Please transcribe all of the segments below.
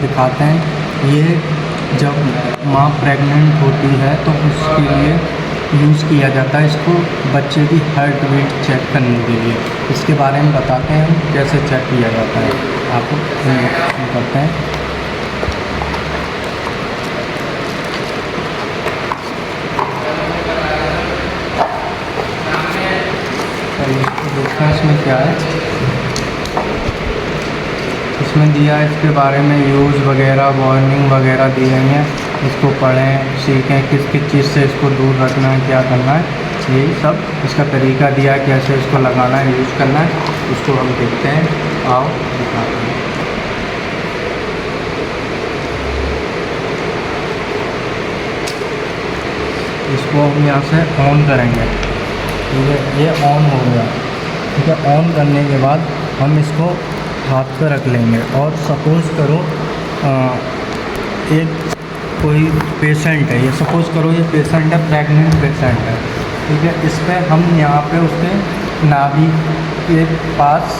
दिखाते हैं। ये जब माँ प्रेग्नेंट होती है तो उसके लिए यूज़ किया जाता है इसको, बच्चे की हार्ट बीट चेक करने के लिए। इसके बारे में बताते हैं हम कैसे चेक किया जाता है, आपको करते हैं। देखते हैं इसमें क्या है। इसमें दिया है इसके बारे में यूज़ वगैरह, वार्निंग वगैरह दिए हैं। इसको पढ़ें, सीखें किस किस चीज़ से इसको दूर रखना है, क्या करना है, यही सब इसका तरीका दिया है, कैसे इसको लगाना है, यूज़ करना है। इसको हम देखते हैं, आओ दिखाते हैं। इसको हम यहाँ से ऑन करेंगे, ठीक है। ये ऑन हो गया, ठीक है। ऑन करने के बाद हम इसको हाथ पे रख लेंगे और सपोज़ करो एक कोई पेशेंट है, ये सपोज़ करो ये पेशेंट है, प्रेग्नेंट पेशेंट है, ठीक है। इस पर हम यहाँ पे उसके नाभि के पास,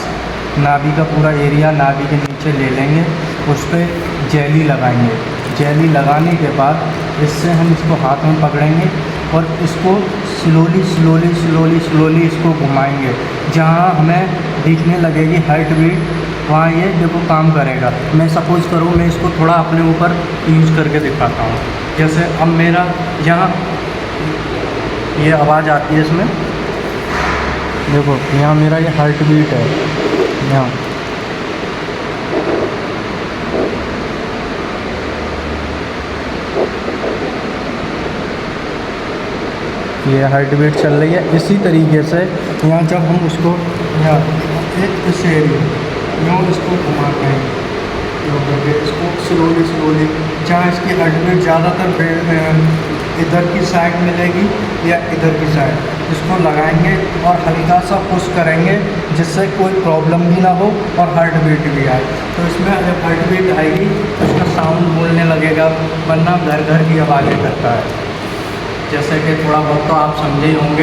नाभि का पूरा एरिया नाभि के नीचे ले लेंगे, उस पर जेली लगाएंगे। जेली लगाने के बाद इससे हम इसको हाथ में पकड़ेंगे और इसको स्लोली स्लोली स्लोली स्लोली इसको घुमाएंगे। जहाँ हमें दिखने लगेगी हार्ट बीट, वहाँ ये देखो काम करेगा। मैं सपोज़ करूँ, मैं इसको थोड़ा अपने ऊपर यूज़ करके दिखाता हूँ। जैसे अब मेरा यहाँ ये आवाज़ आती है, इसमें देखो यहाँ मेरा ये हार्ट बीट है, यहाँ ये हार्ट बीट चल रही है। इसी तरीके से यहाँ जब हम उसको यहाँ इस एरिया यूँ इसको घुमाते हैं, करके इसको स्लोली स्लोली, जहाँ इसकी हार्ट बीट ज़्यादातर इधर की साइड मिलेगी या इधर की साइड, इसको लगाएंगे और हल्का सा पुश करेंगे जिससे कोई प्रॉब्लम भी ना हो और हार्ट बीट भी आए। तो इसमें जब हार्ट बीट आएगी तो उसका साउंड बोलने लगेगा, वरना घर घर की आवाज़ें करता है। जैसे कि थोड़ा बहुत तो आप समझे ही होंगे।